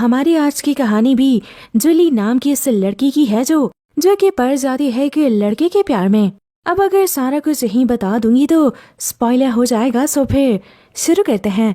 हमारी आज की कहानी भी जूली नाम की इस लड़की की है जो कि पड़ जाती है कि लड़के के प्यार में। अब अगर सारा कुछ यहीं बता दूंगी तो स्पॉइलर हो जाएगा, सो फिर शुरू करते हैं।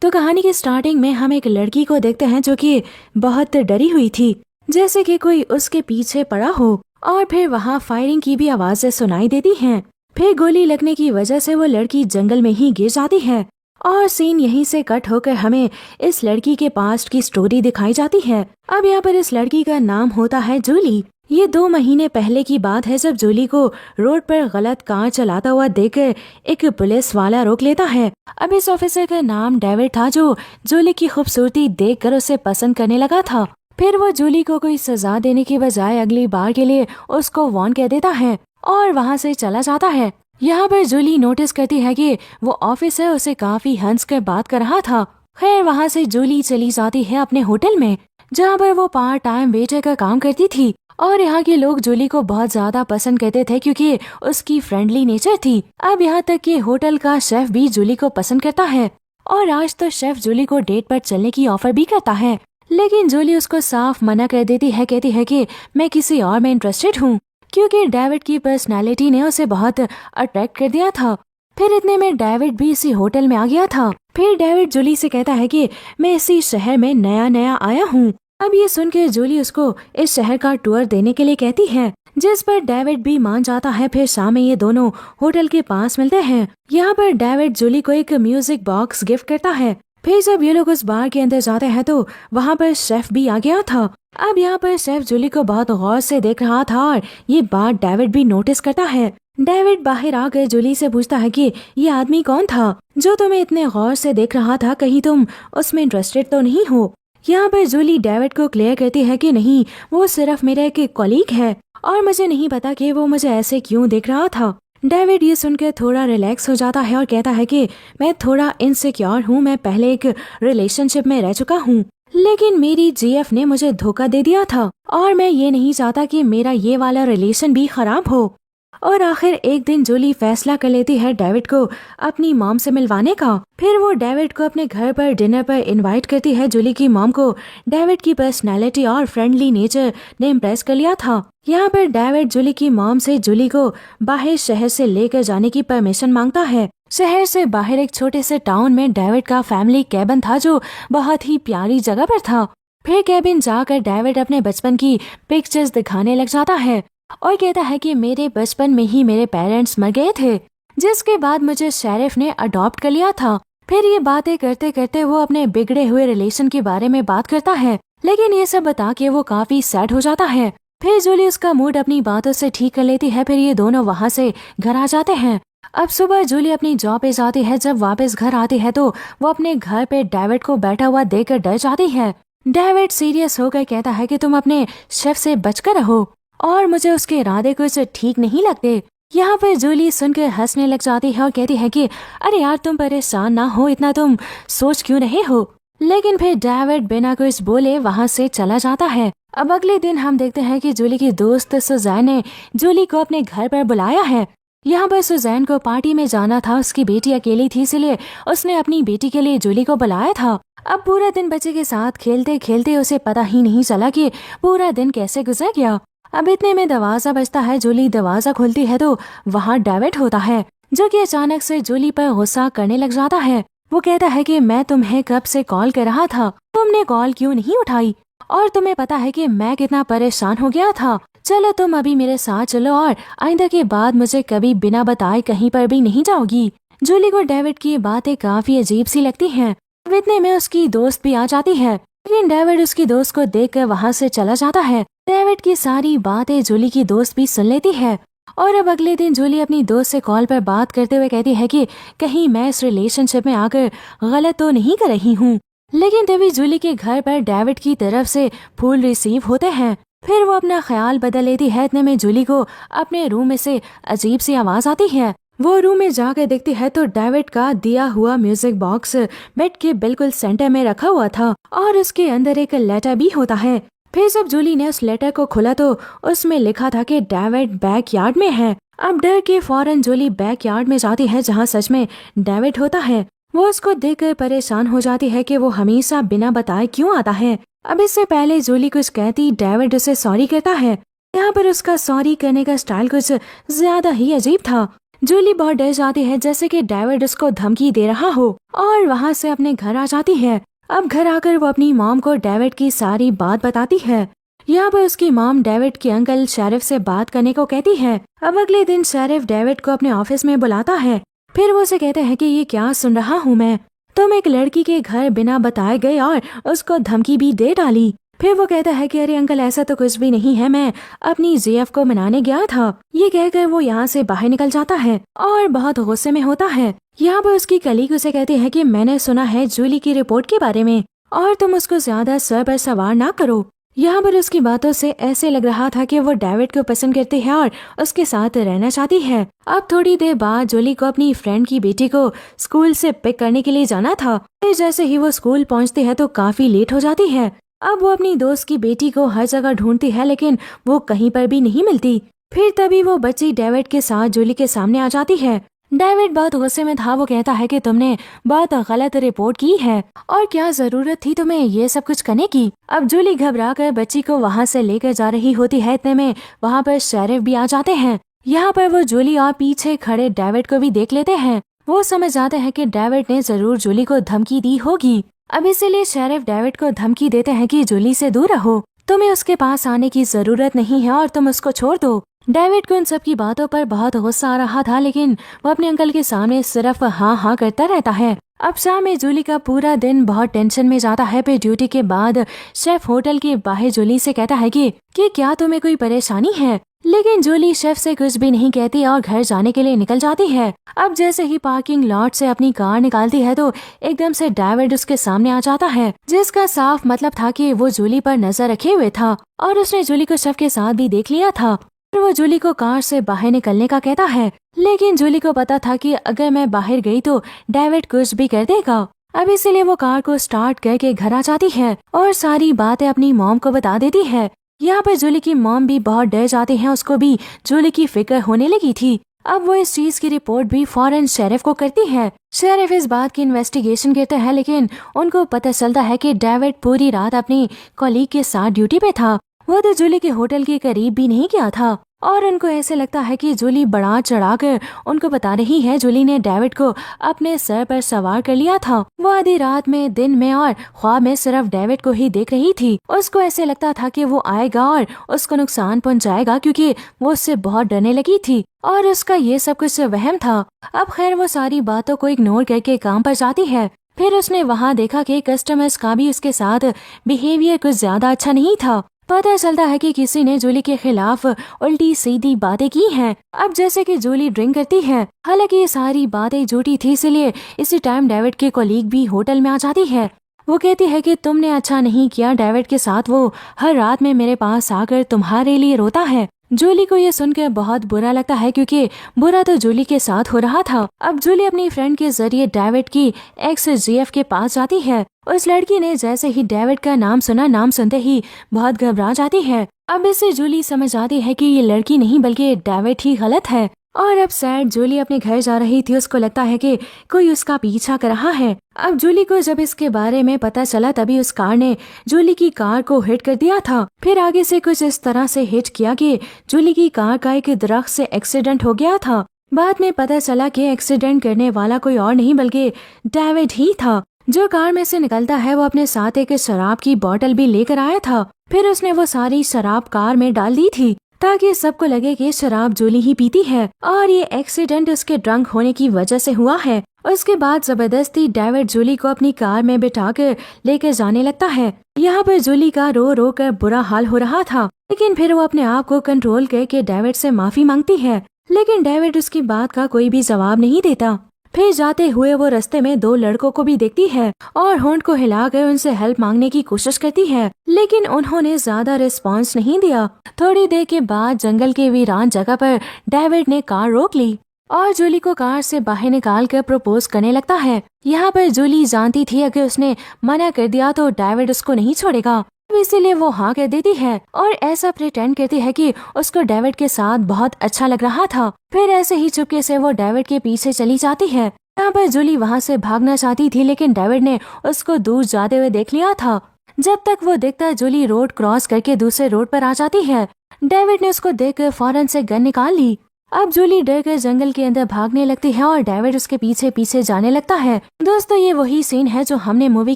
तो कहानी की स्टार्टिंग में हम एक लड़की को देखते हैं जो कि बहुत डरी हुई थी, जैसे कि कोई उसके पीछे पड़ा हो। और फिर वहाँ फायरिंग की भी आवाजें सुनाई देती हैं। फिर गोली लगने की वजह से वो लड़की जंगल में ही गिर जाती है। और सीन यहीं से कट होकर हमें इस लड़की के पास्ट की स्टोरी दिखाई जाती है। अब यहाँ पर इस लड़की का नाम होता है जूली। ये 2 महीने पहले की बात है जब जूली को रोड पर गलत कार चलाता हुआ देखकर एक पुलिस वाला रोक लेता है। अब इस ऑफिसर का नाम डेविड था जो जूली की खूबसूरती देखकर उसे पसंद करने लगा था। फिर वो जूली को कोई सजा देने की बजाय अगली बार के लिए उसको वार्न कर देता है और वहाँ से चला जाता है। यहाँ पर जूली नोटिस करती है कि वो ऑफिसर उसे काफी हंस कर बात कर रहा था। खैर वहाँ से जूली चली जाती है अपने होटल में, जहाँ पर वो पार्ट टाइम वेटर का काम करती थी। और यहाँ के लोग जूली को बहुत ज्यादा पसंद करते थे क्योंकि उसकी फ्रेंडली नेचर थी। अब यहाँ तक कि होटल का शेफ भी जूली को पसंद करता है और आज तो शेफ जूली को डेट पर चलने की ऑफर भी करता है। लेकिन जूली उसको साफ मना कर देती है, कहती है कि मैं किसी और में इंटरेस्टेड हूँ, क्योंकि डेविड की पर्सनालिटी ने उसे बहुत अट्रैक्ट कर दिया था। फिर इतने में डेविड भी इसी होटल में आ गया था। फिर डेविड जूली से कहता है कि मैं इसी शहर में नया आया हूँ। अब ये सुनकर जूली उसको इस शहर का टूर देने के लिए कहती है, जिस पर डेविड भी मान जाता है। फिर शाम में ये दोनों होटल के पास मिलते हैं। यहाँ पर डेविड जूली को एक म्यूजिक बॉक्स गिफ्ट करता है। फिर जब ये लोग उस बार के अंदर जाते हैं तो वहाँ पर शेफ भी आ गया था। अब यहाँ पर शेफ जूली को बहुत गौर से देख रहा था और ये बात डेविड भी नोटिस करता है। डेविड बाहर आकर जूली से पूछता है कि ये आदमी कौन था जो तुम्हें इतने गौर से देख रहा था, कहीं तुम उसमें इंटरेस्टेड तो नहीं हो। यहाँ पर जूली डेविड को क्लियर करती है कि नहीं, वो सिर्फ मेरा एक कॉलीग है और मुझे नहीं पता कि वो मुझे ऐसे क्यों देख रहा था। डेविड ये सुनकर थोड़ा रिलैक्स हो जाता है और कहता है कि मैं थोड़ा इनसिक्योर हूँ। मैं पहले एक रिलेशनशिप में रह चुका हूँ, लेकिन मेरी जीएफ ने मुझे धोखा दे दिया था और मैं ये नहीं चाहता कि मेरा ये वाला रिलेशन भी खराब हो। और आखिर एक दिन जूली फैसला कर लेती है डेविड को अपनी मॉम से मिलवाने का। फिर वो डेविड को अपने घर पर डिनर पर इनवाइट करती है। जूली की मॉम को डेविड की पर्सनैलिटी और फ्रेंडली नेचर ने इम्प्रेस कर लिया था। यहाँ पर डेविड जूली की मॉम से जूली को बाहर शहर से लेकर जाने की परमिशन मांगता है। शहर से बाहर एक छोटे से टाउन में डेविड का फैमिली कैबिन था जो बहुत ही प्यारी जगह पर था। फिर कैबिन जाकर डेविड अपने बचपन की पिक्चर्स दिखाने लग जाता है और कहता है कि मेरे बचपन में ही मेरे पेरेंट्स मर गए थे, जिसके बाद मुझे शेरिफ ने अडॉप्ट कर लिया था। फिर ये बातें करते करते वो अपने बिगड़े हुए रिलेशन के बारे में बात करता है, लेकिन ये सब बता के वो काफी सैड हो जाता है। फिर जूली उसका मूड अपनी बातों से ठीक कर लेती है। फिर ये दोनों वहाँ से घर आ जाते हैं। अब सुबह जूली अपनी जॉब पे जाती है। जब वापस घर आती है तो वो अपने घर पे डेविड को बैठा हुआ देखकर डर जाती है। डेविड सीरियस होकर कहता है कि तुम अपने शेफ से बचकर रहो और मुझे उसके इरादे कुछ ठीक नहीं लगते। यहाँ पर जूली सुनकर हंसने लग जाती है और कहती है कि अरे यार, तुम परेशान ना हो, इतना तुम सोच क्यों रहे हो। लेकिन फिर डेविड बिना कुछ बोले वहाँ से चला जाता है। अब अगले दिन हम देखते हैं कि जूली की दोस्त सुजैन ने जूली को अपने घर पर बुलाया है। यहाँ पर सुजैन को पार्टी में जाना था। उसकी बेटी अकेली थी, इसलिए उसने अपनी बेटी के लिए जूली को बुलाया था। अब पूरा दिन बच्चे के साथ खेलते खेलते उसे पता ही नहीं चला कि पूरा दिन कैसे गुजर गया। अब इतने में दरवाजा बजता है। जूली दरवाजा खोलती है तो वहाँ डेविड होता है, जो कि अचानक से जूली पर गुस्सा करने लग जाता है। वो कहता है कि मैं तुम्हें कब से कॉल कर रहा था, तुमने कॉल क्यों नहीं उठाई, और तुम्हें पता है कि मैं कितना परेशान हो गया था। चलो तुम अभी मेरे साथ चलो और आइंदा के बाद मुझे कभी बिना बताए कहीं पर भी नहीं जाओगी। जूली को डेविड की बातें काफी अजीब सी लगती हैं। अब इतने में उसकी दोस्त भी आ जाती है, लेकिन डेविड उसकी दोस्त को देखकर वहाँ से चला जाता है। डेविड की सारी बातें जूली की दोस्त भी सुन लेती है। और अब अगले दिन जूली अपनी दोस्त से कॉल पर बात करते हुए कहती है कि कहीं मैं इस रिलेशनशिप में आकर गलत तो नहीं कर रही हूँ। लेकिन तभी जूली के घर पर डेविड की तरफ से फूल रिसीव होते हैं। फिर वो अपना ख्याल बदल लेती है। इतने में जूली को अपने रूम में से अजीब सी आवाज आती है। वो रूम में जाकर देखती है तो डेविड का दिया हुआ म्यूजिक बॉक्स बेड के बिल्कुल सेंटर में रखा हुआ था और उसके अंदर एक लेटर भी होता है। फिर जब जूली ने उस लेटर को खोला तो उसमें लिखा था कि डेविड बैकयार्ड में है। अब डर के फौरन जूली बैकयार्ड में जाती है, जहाँ सच में डेविड होता है। वो उसको देखकर परेशान हो जाती है कि वो हमेशा बिना बताए क्यों आता है। अब इससे पहले जूली कुछ कहती डेविड उसे सॉरी कहता है। यहाँ पर उसका सॉरी करने का स्टाइल कुछ ज्यादा ही अजीब था। जूली बहुत डर जाती है जैसे कि डेविड उसको धमकी दे रहा हो और वहाँ से अपने घर आ जाती है। अब घर आकर वो अपनी मॉम को डेविड की सारी बात बताती है। यहाँ पर उसकी मॉम डेविड के अंकल शेरिफ से बात करने को कहती है। अब अगले दिन शेरिफ डेविड को अपने ऑफिस में बुलाता है। फिर वो उसे कहते हैं कि ये क्या सुन रहा हूँ मैं, तुम एक लड़की के घर बिना बताए गए और उसको धमकी भी दे डाली। फिर वो कहता है कि अरे अंकल ऐसा तो कुछ भी नहीं है, मैं अपनी जीएफ को मनाने गया था। ये कहकर वो यहाँ से बाहर निकल जाता है और बहुत गुस्से में होता है। यहाँ पर उसकी कलीग उसे कहती है कि मैंने सुना है जूली की रिपोर्ट के बारे में और तुम उसको ज्यादा सर पर सवार ना करो। यहाँ पर उसकी बातों से ऐसे लग रहा था कि वो डेविड को पसंद करती है और उसके साथ रहना चाहती है। अब थोड़ी देर बाद जूली को अपनी फ्रेंड की बेटी को स्कूल से पिक करने के लिए जाना था। फिर जैसे ही वो स्कूल पहुँचती है तो काफी लेट हो जाती है। अब वो अपनी दोस्त की बेटी को हर जगह ढूंढती है लेकिन वो कहीं पर भी नहीं मिलती। फिर तभी वो बच्ची डेविड के साथ जूली के सामने आ जाती है। डेविड बहुत गुस्से में था। वो कहता है कि तुमने बहुत गलत रिपोर्ट की है और क्या जरूरत थी तुम्हें ये सब कुछ करने की। अब जूली घबरा कर बच्ची को वहाँ से लेकर जा रही होती है। इतने में वहाँ पर शेरिफ भी आ जाते हैं। यहाँ पर वो जूली और पीछे खड़े डेविड को भी देख लेते हैं। वो समझ जाते हैं कि डेविड ने जरूर जूली को धमकी दी होगी। अब इसीलिए शेरिफ डेविड को धमकी देते हैं कि जूली से दूर रहो, तुम्हें उसके पास आने की जरूरत नहीं है और तुम उसको छोड़ दो। डेविड को इन सब की बातों पर बहुत गुस्सा आ रहा था लेकिन वो अपने अंकल के सामने सिर्फ हाँ हाँ करता रहता है। अब शाम में जूली का पूरा दिन बहुत टेंशन में जाता है। फिर ड्यूटी के बाद शेफ होटल के बाहर जूली से कहता है कि क्या तुम्हें कोई परेशानी है, लेकिन जूली शेफ से कुछ भी नहीं कहती और घर जाने के लिए निकल जाती है। अब जैसे ही पार्किंग लॉट से अपनी कार निकालती है तो एकदम से डेविड उसके सामने आ जाता है, जिसका साफ मतलब था कि वो जूली पर नजर रखे हुए था और उसने जूली को शेफ के साथ भी देख लिया था। फिर वो जूली को कार से बाहर निकलने का कहता है, लेकिन जूली को पता था कि अगर मैं बाहर गई तो डेविड कुछ भी कर देगा। अब इसीलिए वो कार को स्टार्ट करके घर आ जाती है और सारी बातें अपनी मॉम को बता देती है। यहाँ पर जूली की मॉम भी बहुत डर जाती है। उसको भी जूली की फिक्र होने लगी थी। अब वो इस चीज की रिपोर्ट भी फौरन शेरिफ को करती है। शेरिफ इस बात की इन्वेस्टिगेशन करते हैं लेकिन उनको पता चलता है कि डेविड पूरी रात अपनी कॉलीग के साथ ड्यूटी पे था। वो तो जूली के होटल के करीब भी नहीं गया था और उनको ऐसे लगता है कि जूली बढ़ा चढ़ाकर उनको बता रही है जूली ने डेविड को अपने सर पर सवार कर लिया था। वो आधी रात में, दिन में और ख्वाब में सिर्फ डेविड को ही देख रही थी। उसको ऐसे लगता था कि वो आएगा और उसको नुकसान पहुंचाएगा क्योंकि वो उससे बहुत डरने लगी थी और उसका ये सब कुछ वहम था। अब खैर वो सारी बातों को इग्नोर करके काम पर जाती है। फिर उसने वहाँ देखा कि कस्टमर्स का भी उसके साथ बिहेवियर कुछ ज्यादा अच्छा नहीं था। पता चलता है कि किसी ने जूली के खिलाफ उल्टी सीधी बातें की हैं। अब जैसे कि जूली ड्रिंक करती है, हालांकि ये सारी बातें झूठी थी, इसलिए इसी टाइम डेविड के कलीग भी होटल में आ जाती है। वो कहती है कि तुमने अच्छा नहीं किया डेविड के साथ, वो हर रात में मेरे पास आकर तुम्हारे लिए रोता है। जूली को ये सुनकर बहुत बुरा लगता है क्योंकि बुरा तो जूली के साथ हो रहा था। अब जूली अपनी फ्रेंड के जरिए डेविड की एक्स जीएफ के पास जाती है। उस लड़की ने जैसे ही डेविड का नाम सुना, नाम सुनते ही बहुत घबरा जाती है। अब इससे जूली समझ आती है कि ये लड़की नहीं बल्कि डेविड ही गलत है। और अब सैड जूली अपने घर जा रही थी। उसको लगता है कि कोई उसका पीछा कर रहा है। अब जूली को जब इसके बारे में पता चला तभी उस कार ने जूली की कार को हिट कर दिया था। फिर आगे से कुछ इस तरह से हिट किया कि जूली की कार का एक दरख्त से एक्सीडेंट हो गया था। बाद में पता चला कि एक्सीडेंट करने वाला कोई और नहीं बल्कि डेविड ही था। जो कार में से निकलता है वो अपने साथ एक शराब की बोतल भी लेकर आया था। फिर उसने वो सारी शराब कार में डाल दी थी ताकि सबको लगे कि शराब जूली ही पीती है और ये एक्सीडेंट उसके ड्रंक होने की वजह से हुआ है। उसके बाद जबरदस्ती डेविड जूली को अपनी कार में बिठाकर लेकर जाने लगता है। यहाँ पर जूली का रो रो कर बुरा हाल हो रहा था, लेकिन फिर वो अपने आप को कंट्रोल करके डेविड से माफी मांगती है, लेकिन डेविड उसकी बात का कोई भी जवाब नहीं देता। फिर जाते हुए वो रास्ते में दो लड़कों को भी देखती है और होंठ को हिलाकर उनसे हेल्प मांगने की कोशिश करती है, लेकिन उन्होंने ज्यादा रिस्पांस नहीं दिया। थोड़ी देर के बाद जंगल के वीरान जगह पर डेविड ने कार रोक ली और जूली को कार से बाहर निकाल कर प्रपोज करने लगता है। यहाँ पर जूली जानती थी अगर उसने मना कर दिया तो डेविड उसको नहीं छोड़ेगा, इसीलिए वो हाँ कह देती है और ऐसा प्रिटेंड करती है कि उसको डेविड के साथ बहुत अच्छा लग रहा था। फिर ऐसे ही चुपके से वो डेविड के पीछे चली जाती है। यहाँ पर जूली वहाँ से भागना चाहती थी, लेकिन डेविड ने उसको दूर जाते हुए देख लिया था। जब तक वो देखता, जूली रोड क्रॉस करके दूसरे रोड पर आ जाती है। डेविड ने उसको देखकर फौरन से गन निकाल ली। अब जूली डर कर जंगल के अंदर भागने लगती है और डेविड उसके पीछे पीछे जाने लगता है। दोस्तों, ये वही सीन है जो हमने मूवी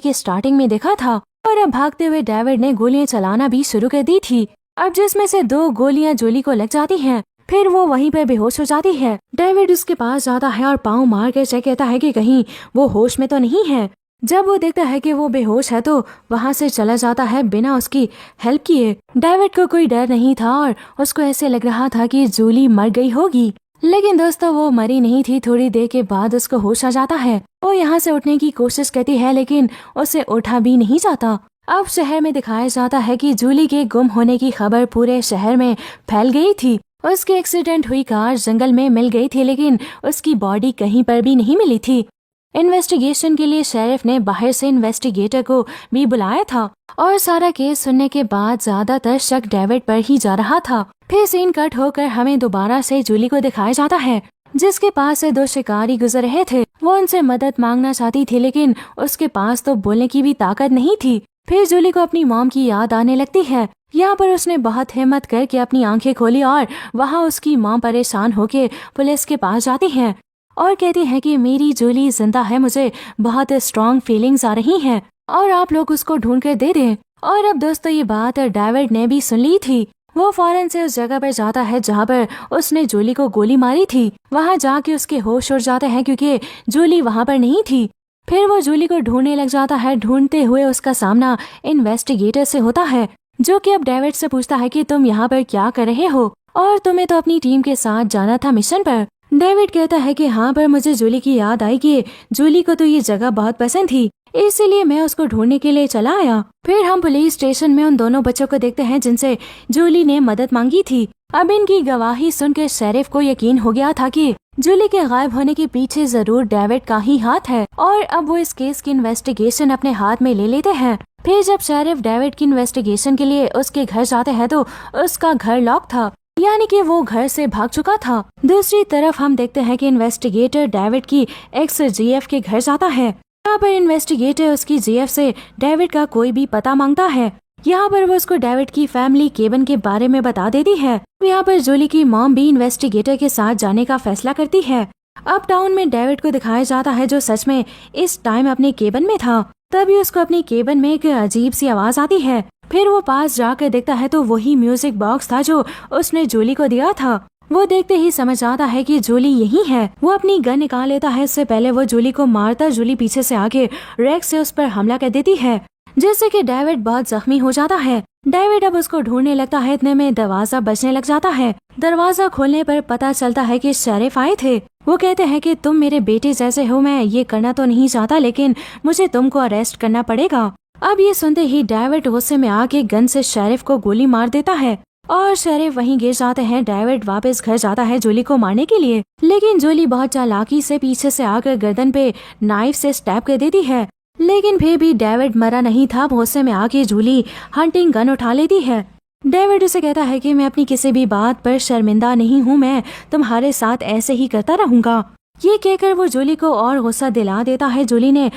के स्टार्टिंग में देखा था। और अब भागते हुए डेविड ने गोलियां चलाना भी शुरू कर दी थी। अब जिसमें से 2 गोलियां जूली को लग जाती हैं, फिर वो वहीं पर बेहोश हो जाती है। डेविड उसके पास जाता है और पाँव मार कर चेक कहता है कि कहीं वो होश में तो नहीं है। जब वो देखता है कि वो बेहोश है तो वहाँ से चला जाता है बिना उसकी हेल्प किए। डेविड को कोई डर नहीं था और उसको ऐसे लग रहा था कि जूली मर गई होगी, लेकिन दोस्तों वो मरी नहीं थी। थोड़ी देर के बाद उसको होश आ जाता है। वो यहाँ से उठने की कोशिश करती है, लेकिन उसे उठा भी नहीं जाता। अब शहर में दिखाया जाता है कि जूली के गुम होने की खबर पूरे शहर में फैल गई थी। उसकी एक्सीडेंट हुई कार जंगल में मिल गई थी, लेकिन उसकी बॉडी कहीं पर भी नहीं मिली थी। इन्वेस्टिगेशन के लिए शेरिफ ने बाहर से इन्वेस्टिगेटर को भी बुलाया था और सारा केस सुनने के बाद ज्यादातर शक डेविड पर ही जा रहा था। फिर सीन कट होकर हमें दोबारा से जूली को दिखाया जाता है, जिसके पास से 2 शिकारी गुजर रहे थे। वो उनसे मदद मांगना चाहती थी, लेकिन उसके पास तो बोलने की भी ताकत नहीं थी। फिर जूली को अपनी मॉम की याद आने लगती है। यहाँ पर उसने बहुत हिम्मत करके अपनी आंखें खोली और वहाँ उसकी मॉम परेशान होकर पुलिस के पास जाती है और कहती है कि मेरी जूली जिंदा है, मुझे बहुत स्ट्रॉन्ग फीलिंग्स आ रही हैं और आप लोग उसको ढूंढ कर दे दें। और अब दोस्तों ये बात डेविड ने भी सुन ली थी। वो फौरन से उस जगह पर जाता है जहाँ पर उसने जूली को गोली मारी थी। वहाँ जाके उसके होश उड़ जाते हैं क्योंकि जूली वहाँ पर नहीं थी। फिर वो जूली को ढूंढने लग जाता है। ढूंढते हुए उसका सामना इन्वेस्टिगेटर से होता है, जो कि अब डेविड से पूछता है कि तुम यहाँ पर क्या कर रहे हो और तुम्हें तो अपनी टीम के साथ जाना था मिशन पर। डेविड कहता है कि हाँ, पर मुझे जूली की याद आई कि जूली को तो ये जगह बहुत पसंद थी, इसीलिए मैं उसको ढूंढने के लिए चला आया। फिर हम पुलिस स्टेशन में उन दोनों बच्चों को देखते हैं जिनसे जूली ने मदद मांगी थी। अब इनकी गवाही सुनकर शेरिफ को यकीन हो गया था कि जूली के गायब होने के पीछे जरूर डेविड का ही हाथ है और अब वो इस केस की इन्वेस्टिगेशन अपने हाथ में ले लेते हैं। फिर जब शेरिफ डेविड की इन्वेस्टिगेशन के लिए उसके घर जाते हैं तो उसका घर लॉक था, यानी कि वो घर से भाग चुका था। दूसरी तरफ हम देखते हैं कि इन्वेस्टिगेटर डेविड की एक्स जीएफ के घर जाता है। यहाँ पर इन्वेस्टिगेटर उसकी जीएफ से डेविड का कोई भी पता मांगता है। यहाँ पर वो उसको डेविड की फैमिली केबिन के बारे में बता देती है। यहाँ पर जूली की मॉम भी इन्वेस्टिगेटर के साथ जाने का फैसला करती है। अब टाउन में डेविड को दिखाया जाता है, जो सच में इस टाइम अपने केबिन में था। तभी उसको अपनी केबिन में एक अजीब सी आवाज आती है। फिर वो पास जाकर देखता है तो वही म्यूजिक बॉक्स था जो उसने जूली को दिया था। वो देखते ही समझ आता है कि जूली यही है। वो अपनी गन निकाल लेता है। इससे पहले वो जूली को मारता, जूली पीछे से आके रेक्स से उस पर हमला कर देती है, जिससे कि डेविड बहुत जख्मी हो जाता है। डेविड अब उसको ढूंढने लगता है। इतने में दरवाजा बजने लग जाता है। दरवाजा खोलने पर पता चलता है कि शेरिफ आए थे। वो कहते हैं कि तुम मेरे बेटे जैसे हो, मैं ये करना तो नहीं चाहता, लेकिन मुझे तुमको अरेस्ट करना पड़ेगा। अब ये सुनते ही डेविड गुस्से में आके गन से शेरिफ को गोली मार देता है और शेरिफ वहीं गिर जाते हैं। डेविड वापस घर जाता है जूली को मारने के लिए, लेकिन जूली बहुत चालाकी से पीछे से आकर गर्दन पे नाइफ से स्टैब कर देती है। लेकिन फिर भी डेविड मरा नहीं था। गुस्से में आके जूली हंटिंग गन उठा लेती है। डेविड उसे कहता है कि मैं अपनी किसी भी बात पर शर्मिंदा नहीं हूँ, मैं तुम्हारे साथ ऐसे ही करता रहूंगा। ये कहकर वो जूली को और गुस्सा दिला देता है जूली ने।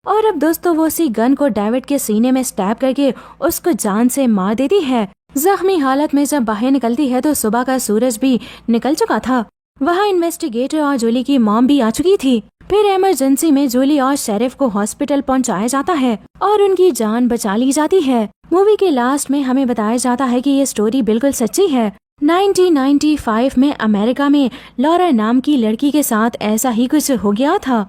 और अब दोस्तों वो उसी गन को डेविड के सीने में स्टैब करके उसको जान से मार देती है। जख्मी हालत में जब बाहर निकलती है तो सुबह का सूरज भी निकल चुका था। वहाँ इन्वेस्टिगेटर और जूली की मॉम भी आ चुकी थी। फिर इमरजेंसी में जूली और शेरिफ को हॉस्पिटल पहुंचाया जाता है और उनकी जान बचा ली जाती है। मूवी के लास्ट में हमें बताया जाता है कि ये स्टोरी बिल्कुल सच्ची है। 1995 में अमेरिका में लॉरा नाम की लड़की के साथ ऐसा ही कुछ हो गया था।